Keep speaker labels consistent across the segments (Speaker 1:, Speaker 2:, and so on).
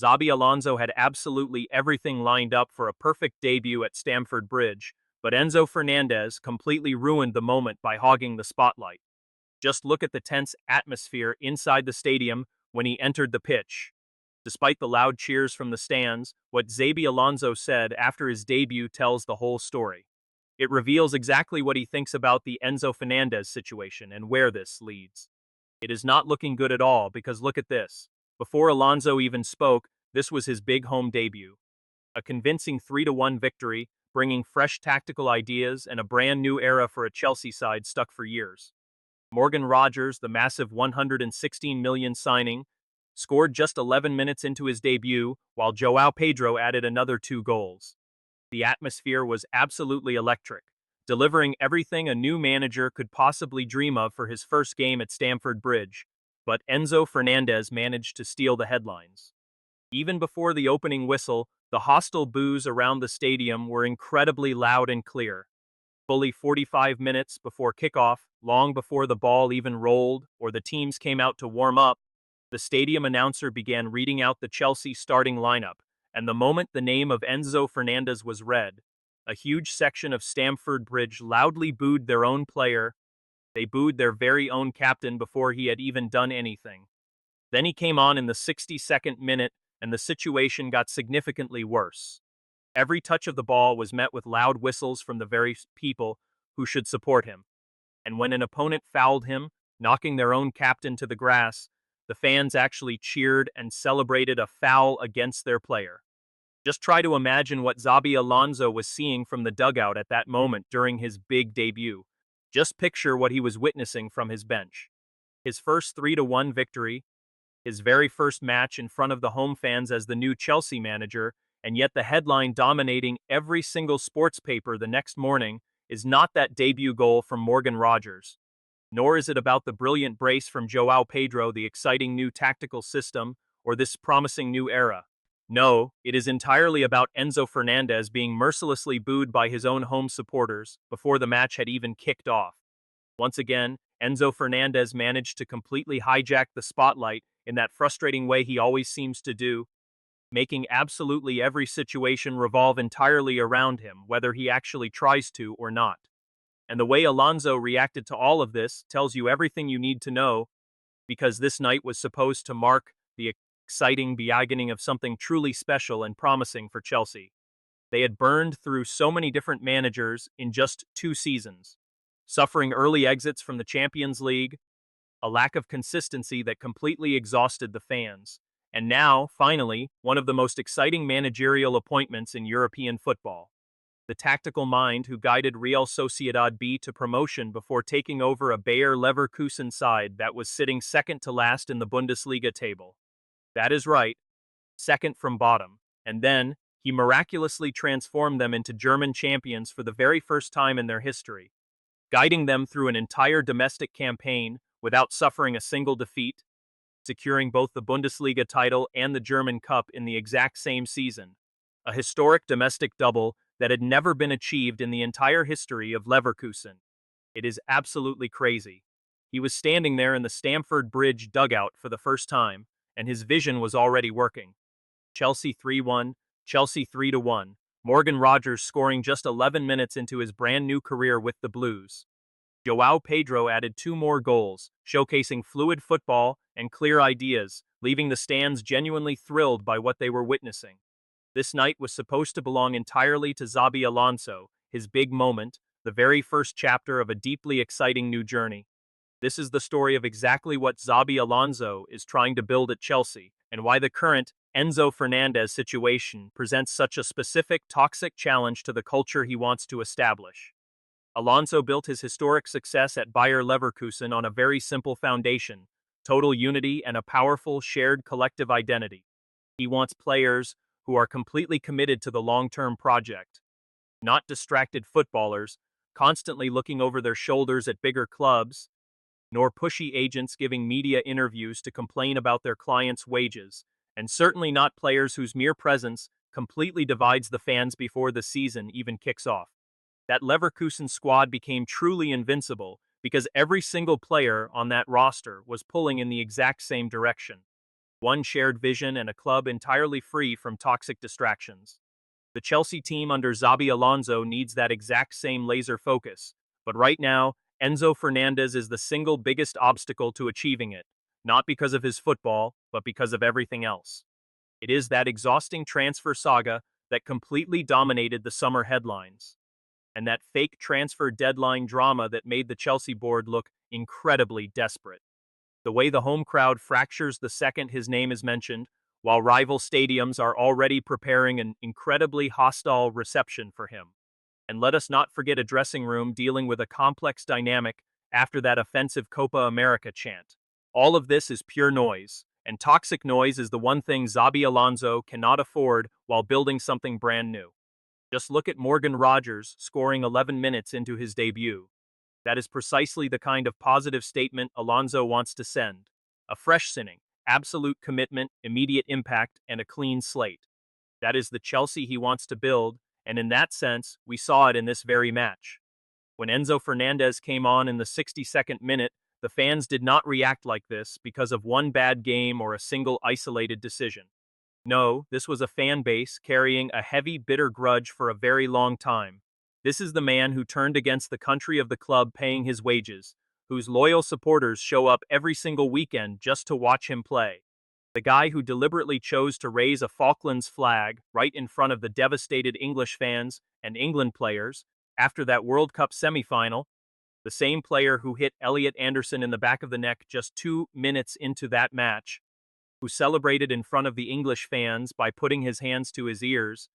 Speaker 1: Xabi Alonso had absolutely everything lined up for a perfect debut at Stamford Bridge, but Enzo Fernández completely ruined the moment by hogging the spotlight. Just look at the tense atmosphere inside the stadium when he entered the pitch. Despite the loud cheers from the stands, what Xabi Alonso said after his debut tells the whole story. It reveals exactly what he thinks about the Enzo Fernández situation and where this leads. It is not looking good at all because look at this. Before Alonso even spoke, this was his big home debut. A convincing 3-1 victory, bringing fresh tactical ideas and a brand new era for a Chelsea side stuck for years. Morgan Rogers, the massive 116 million signing, scored just 11 minutes into his debut, while João Pedro added another 2 goals. The atmosphere was absolutely electric, delivering everything a new manager could possibly dream of for his first game at Stamford Bridge, but Enzo Fernández managed to steal the headlines. Even before the opening whistle, the hostile boos around the stadium were incredibly loud and clear. Fully 45 minutes before kickoff, long before the ball even rolled or the teams came out to warm up, the stadium announcer began reading out the Chelsea starting lineup, and the moment the name of Enzo Fernández was read, a huge section of Stamford Bridge loudly booed their own player. They booed their very own captain before he had even done anything. Then he came on in the 62nd minute, and the situation got significantly worse. Every touch of the ball was met with loud whistles from the very people who should support him. And when an opponent fouled him, knocking their own captain to the grass, the fans actually cheered and celebrated a foul against their player. Just try to imagine what Xabi Alonso was seeing from the dugout at that moment during his big debut. Just picture what he was witnessing from his bench. His first 3-1 victory, his very first match in front of the home fans as the new Chelsea manager, and yet the headline dominating every single sports paper the next morning is not that debut goal from Morgan Rogers. Nor is it about the brilliant brace from João Pedro, the exciting new tactical system, or this promising new era. No, it is entirely about Enzo Fernández being mercilessly booed by his own home supporters before the match had even kicked off. Once again, Enzo Fernández managed to completely hijack the spotlight in that frustrating way he always seems to do, making absolutely every situation revolve entirely around him, whether he actually tries to or not. And the way Alonso reacted to all of this tells you everything you need to know, because this night was supposed to mark the exciting beginning of something truly special and promising for Chelsea. They had burned through so many different managers in just 2 seasons, suffering early exits from the Champions League, a lack of consistency that completely exhausted the fans, and now, finally, one of the most exciting managerial appointments in European football. The tactical mind who guided Real Sociedad B to promotion before taking over a Bayer Leverkusen side that was sitting second to last in the Bundesliga table. That is right, second from bottom. And then, he miraculously transformed them into German champions for the very first time in their history, guiding them through an entire domestic campaign without suffering a single defeat, securing both the Bundesliga title and the German Cup in the exact same season. A historic domestic double that had never been achieved in the entire history of Leverkusen. It is absolutely crazy. He was standing there in the Stamford Bridge dugout for the first time, and his vision was already working. Chelsea 3-1, Chelsea 3-1, Morgan Rogers scoring just 11 minutes into his brand new career with the Blues. João Pedro added 2 more goals, showcasing fluid football and clear ideas, leaving the stands genuinely thrilled by what they were witnessing. This night was supposed to belong entirely to Xabi Alonso, his big moment, the very first chapter of a deeply exciting new journey. This is the story of exactly what Xabi Alonso is trying to build at Chelsea, and why the current Enzo Fernández situation presents such a specific, toxic challenge to the culture he wants to establish. Alonso built his historic success at Bayer Leverkusen on a very simple foundation: total unity and a powerful, shared collective identity. He wants players who are completely committed to the long-term project, not distracted footballers, constantly looking over their shoulders at bigger clubs, nor pushy agents giving media interviews to complain about their clients' wages, and certainly not players whose mere presence completely divides the fans before the season even kicks off. That Leverkusen squad became truly invincible because every single player on that roster was pulling in the exact same direction. one shared vision and a club entirely free from toxic distractions. The Chelsea team under Xabi Alonso needs that exact same laser focus, but right now, Enzo Fernández is the single biggest obstacle to achieving it, not because of his football, but because of everything else. It is that exhausting transfer saga that completely dominated the summer headlines, and that fake transfer deadline drama that made the Chelsea board look incredibly desperate. The way the home crowd fractures the second his name is mentioned, while rival stadiums are already preparing an incredibly hostile reception for him. And let us not forget a dressing room dealing with a complex dynamic after that offensive Copa America chant. All of this is pure noise, and toxic noise is the one thing Xabi Alonso cannot afford while building something brand new. Just look at Morgan Rogers scoring 11 minutes into his debut. That is precisely the kind of positive statement Alonso wants to send. A fresh sinning, absolute commitment, immediate impact, and a clean slate. That is the Chelsea he wants to build, and in that sense, we saw it in this very match. When Enzo Fernández came on in the 62nd minute, the fans did not react like this because of one bad game or a single isolated decision. No, this was a fan base carrying a heavy, bitter grudge for a very long time. This is the man who turned against the country of the club paying his wages, whose loyal supporters show up every single weekend just to watch him play. The guy who deliberately chose to raise a Falklands flag right in front of the devastated English fans and England players after that World Cup semi-final. The same player who hit Elliot Anderson in the back of the neck just 2 minutes into that match, who celebrated in front of the English fans by putting his hands to his ears,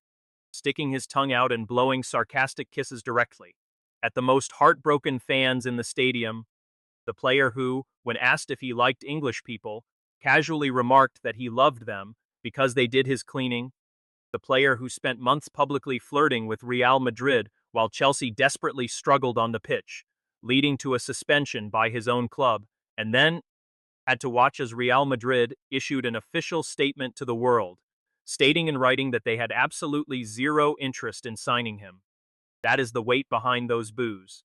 Speaker 1: sticking his tongue out and blowing sarcastic kisses directly at the most heartbroken fans in the stadium. The player who, when asked if he liked English people, casually remarked that he loved them because they did his cleaning. The player who spent months publicly flirting with Real Madrid while Chelsea desperately struggled on the pitch, leading to a suspension by his own club, and then had to watch as Real Madrid issued an official statement to the world, stating in writing that they had absolutely zero interest in signing him. That is the weight behind those boos.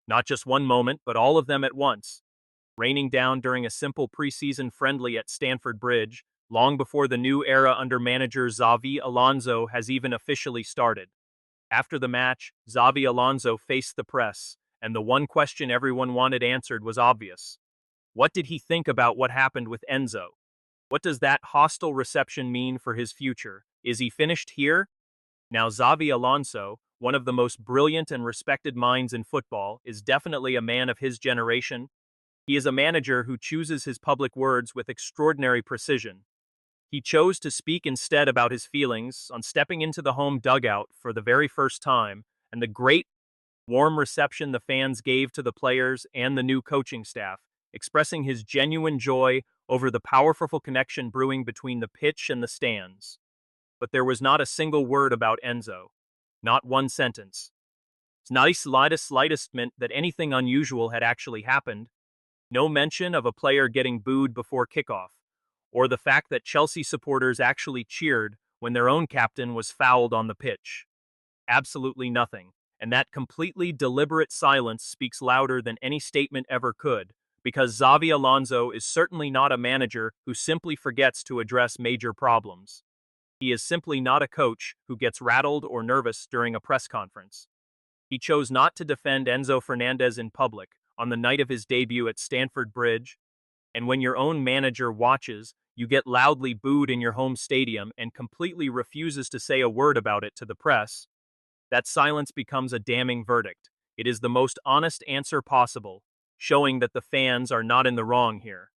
Speaker 1: Not just one moment, but all of them at once, raining down during a simple preseason friendly at Stamford Bridge, long before the new era under manager Xabi Alonso has even officially started. After the match, Xabi Alonso faced the press, and the one question everyone wanted answered was obvious. What did he think about what happened with Enzo? What does that hostile reception mean for his future? Is he finished here? Now, Xabi Alonso, one of the most brilliant and respected minds in football, is definitely a man of his generation. He is a manager who chooses his public words with extraordinary precision. He chose to speak instead about his feelings on stepping into the home dugout for the very first time, and the great, warm reception the fans gave to the players and the new coaching staff, expressing his genuine joy over the powerful connection brewing between the pitch and the stands. But there was not a single word about Enzo. Not one sentence. It's not the slightest hint that anything unusual had actually happened. No mention of a player getting booed before kickoff, or the fact that Chelsea supporters actually cheered when their own captain was fouled on the pitch. Absolutely nothing, and that completely deliberate silence speaks louder than any statement ever could, because Xabi Alonso is certainly not a manager who simply forgets to address major problems. He is simply not a coach who gets rattled or nervous during a press conference. He chose not to defend Enzo Fernández in public on the night of his debut at Stamford Bridge, and when your own manager watches, you get loudly booed in your home stadium and completely refuses to say a word about it to the press. That silence becomes a damning verdict. It is the most honest answer possible, showing that the fans are not in the wrong here.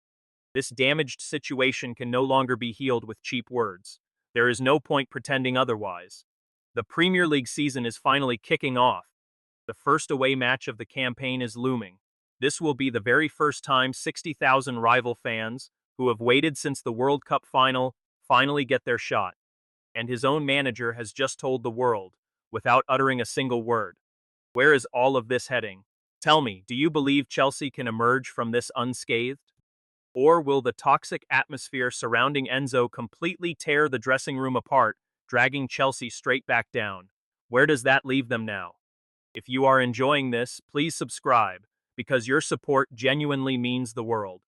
Speaker 1: This damaged situation can no longer be healed with cheap words. There is no point pretending otherwise. The Premier League season is finally kicking off. The first away match of the campaign is looming. This will be the very first time 60,000 rival fans, who have waited since the World Cup final, finally get their shot. And his own manager has just told the world, without uttering a single word. Where is all of this heading? Tell me, do you believe Chelsea can emerge from this unscathed? Or will the toxic atmosphere surrounding Enzo completely tear the dressing room apart, dragging Chelsea straight back down? Where does that leave them now? If you are enjoying this, please subscribe, because your support genuinely means the world.